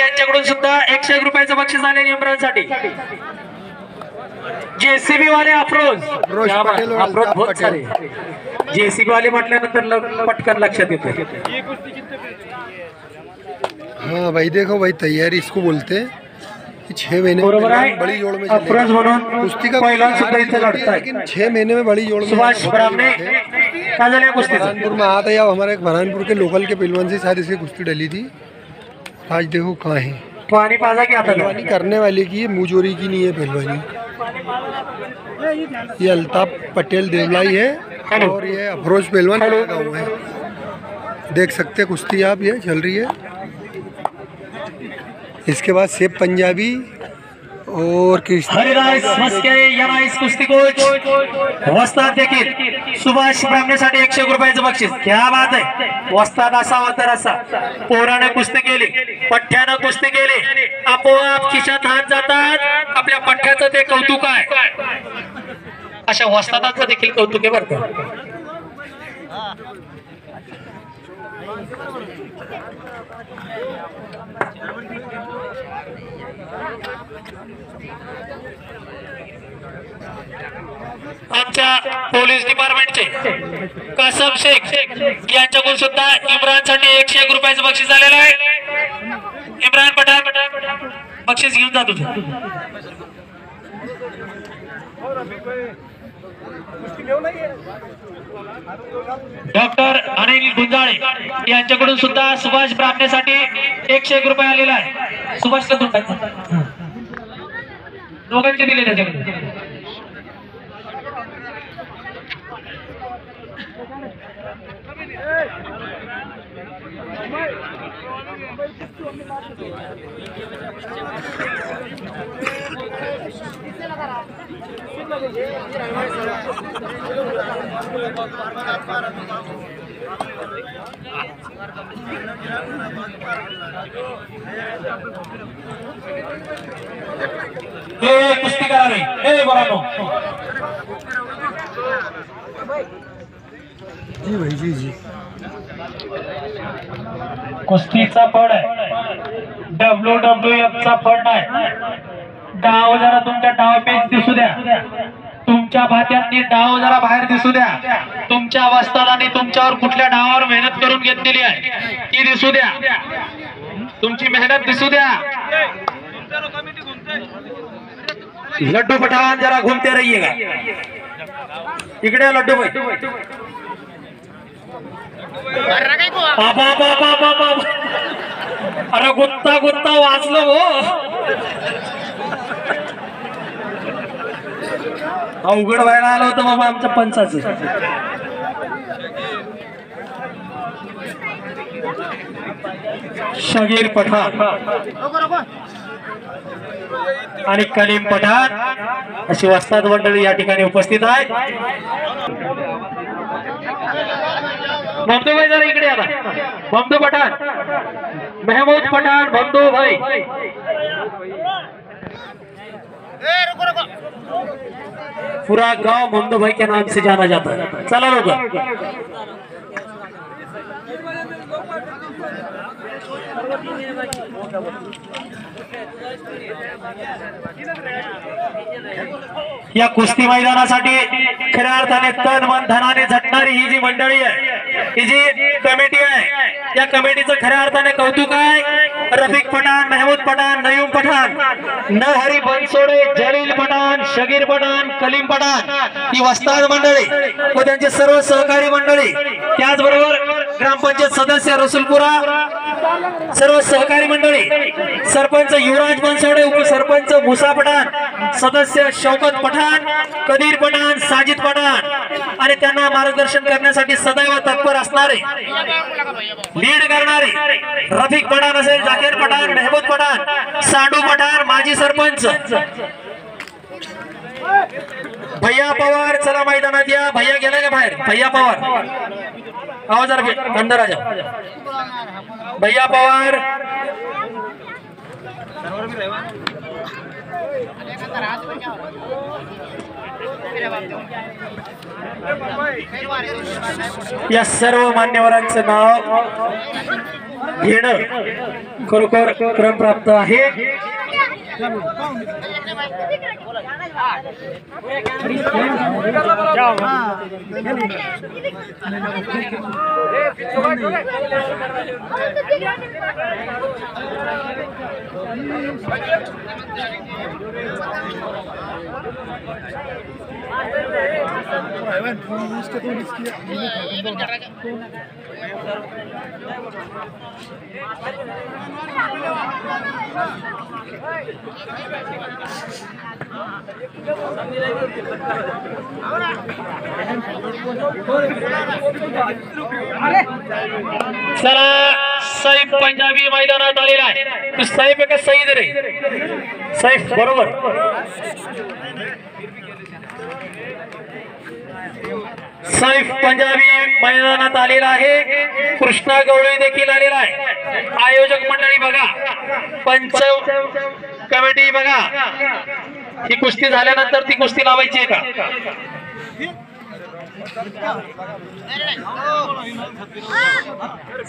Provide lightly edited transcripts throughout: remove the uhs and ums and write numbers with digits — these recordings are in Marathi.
यांच्याकडून सुद्धा 101 रुपयाचं बक्षीस आले इम्रानसाठी। जेसीबी वाले अफरोज बहुत सारे जेसीबी वाले म्हटल्यानंतर पटकन लक्षात येतं। हाँ भाई देखो भाई तैयारी इसको बोलते हैं। 6 महीने में बड़ी जोड़ में अफरोज म्हणून कुस्ती का पहिलवान सुद्धा इथे लढताय। लेकिन 6 महीने में बड़ी जोड़ में सुभाष ब्राह्मणे काय झाले कुस्ती बरहानपुर में आता या हमारे एक बरहानपुर के लोकल के पहलवान से शायद इसकी कुश्ती डली थी। आज देखो कहाँ है पानी पाजा की आता पहलवानी करने वाले की, मुजोरी की नहीं है पहलवानी। ये अल्ताफ पटेल देवलाई है और ये अफरोज पहलवान लगा हुआ है। देख सकते कुश्ती आप, ये चल रही है। इसके बाद सेब पंजाबी और हरिराज मस्के यनाइस कुस्ती कोच वस्ताद देखील सुभाष ब्राह्मणेसाठी 101 रुपयाचं बक्षीस। क्या बात आहे, वस्ताद असावा तर असा। पोराने कुस्ती केली, पठ्ठ्यानं कुस्ती केली, आपोआप खिशात हात जातात। आपल्या पठ्ठ्याचं ते कौतुक आहे, अशा वस्तादाचं देखील कौतुक आहे बरं का। आमच्या पोलीस डिपार्टमेंटचे कासम शेख यांच्याकडून सुद्धा इम्रानसाठी 101 रुपयाचं बक्षीस आलेलं आहे। इम्रान पठाण बक्षीस घेऊन जा तुझं। डॉक्टर अनिल गुंजाळे यांच्याकडून सुद्धा सुभाष ब्राह्मणेसाठी 101 रुपये आलेला आहे। सुभाष दोघांचे दिले त्याच्याकडे। कुस्ती करा रे बरानो जी भाई जी कुस्तीचा फड आहे, WWF चा फड आहे। डाव जरा तुमच्या डाव पेच दिसू द्या, तुमच्या भात्यांनी डाव जरा बाहेर दिसू द्या। तुमच्या वस्तादांनी तुमच्यावर कुठल्या डावावर मेहनत करून घेतलेली आहे ती दिसू द्या, तुमची मेहनत दिसू द्या। लड्डू पठाण जरा घूमते रहिएगा, इकडे लड्डू भाई। अरे गुत्ता गुत्ता वाचलो हो, अवघड व्हायला आलं होतं बाबा आमच्या पंचाचं। शगीर पठाण आणि कलीम पठाण अशी वस्ताद मंडळी या ठिकाणी उपस्थित आहेत। ममदू भाई जरा इकडे आता, ममदू पठाण, महमूद पठाण, ममदू भाई। पूरा गांव ममदू भाई के नाम से जाना जाता है। चला लोग या कुस्ती मैदानासाठी खऱ्या अर्थाने तन मन धनाने झटणारी ही जी मंडळी आहे, ही जी कमिटी आहे, या कमिटीचं खऱ्या अर्थाने कौतुक आहे। रफिक पठाण, महमूद पठाण, नयूम पठाण, नहरी बनसोडे, जलील पठाण, शगीर पठाण, कलीम पठाण ही वस्ताद मंडळी व त्यांचे सर्व सहकारी मंडळी, त्याचबरोबर ग्रामपंचायत सदस्य रसूलपुरा, सर्व सहकारी मंडळी, सरपंच युवराज बनसोडे, उपसरपंच मुसा पठाण, सदस्य शौकत पठाण, कदीर पठाण, साजिद पठाण आणि त्यांना मार्गदर्शन करण्यासाठी सदैव तत्पर असणारे, लीड करणारे रफिक पठाण असेल, जाकीर पठाण, महमूद पठाण, सांडू पठाण, माजी सरपंच भैया पवार। चला मैदानात या, भैया गेला का बाहेर? भैया पवार आवाज अंदर आ जाओ। भैया पवार या सर्व मान्यवरांचं नाव घेणं खरोखर क्रम प्राप्त आहे. चला सैफ पंजाबी मैदानात आलेला आहे. तू सैफ आहे का सईद रे? सैफ बरोबर. सैफ पंजाबी मैदानात आलेला आहे. कृष्णा गवळी देखील आलेला आहे. आयोजक मंडळी बघा, पंच कमिटी बघा. ही कुस्ती झाल्यानंतर ती कुस्ती लावायची आहे का?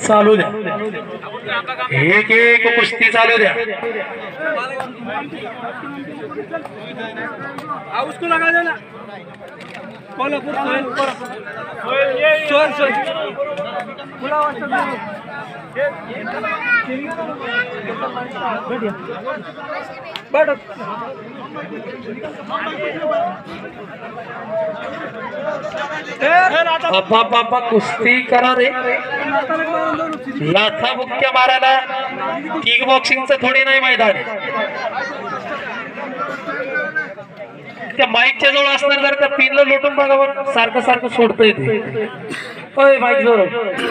चालू द्या, एक एक कुस्ती चालू द्या. उसको लगा देना. बाबा कुस्ती करा रे. लाथा मुक्या मारायला किक बॉक्सिंगचं थोडी नाही मैदान. त्या माईकच्या जवळ असणार जर त्या पिनला लोटून बघा बरं, सारखं सारखं सोडतंय ते. ओय माईक जवळ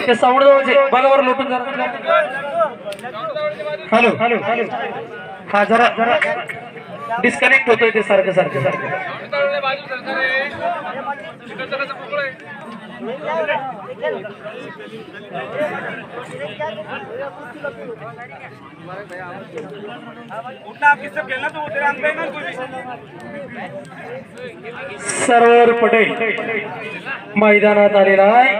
त्या साऊंड जवळचे बघा बरं लोटून जरा. हॅलो हा जरा डिस्कनेक्ट होतोय ते सारखं सारखं सारखं. सरवर पटेल मैदानात आलेला आहे.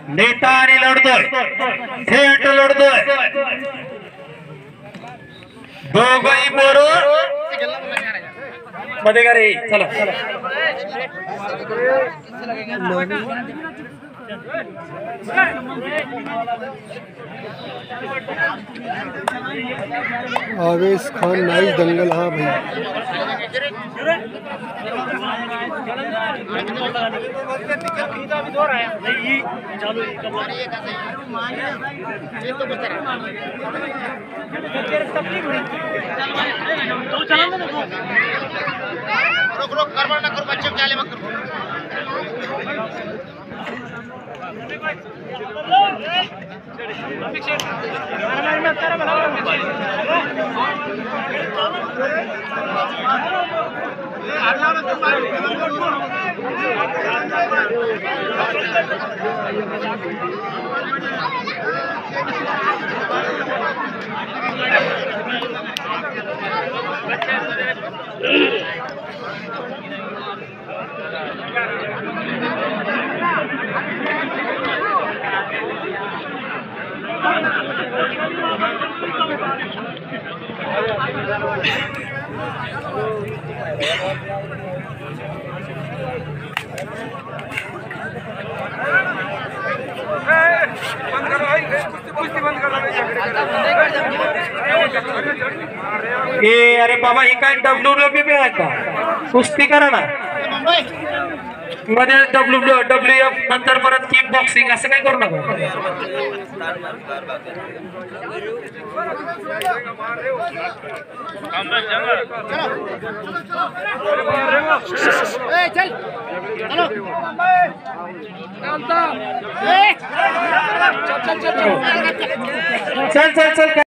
नेता आणि लढतोय, थेट लढतोय दोघही बरोबर मध्ये का रे. चला आवेश खान नाइस दंगल. हाँ भाई अरे बाबा ही काय WWE आहे का? कुस्ती करा ना मध्ये WWF नंतर परत किक बॉक्सिंग असं काय करू नका. चल चल चल.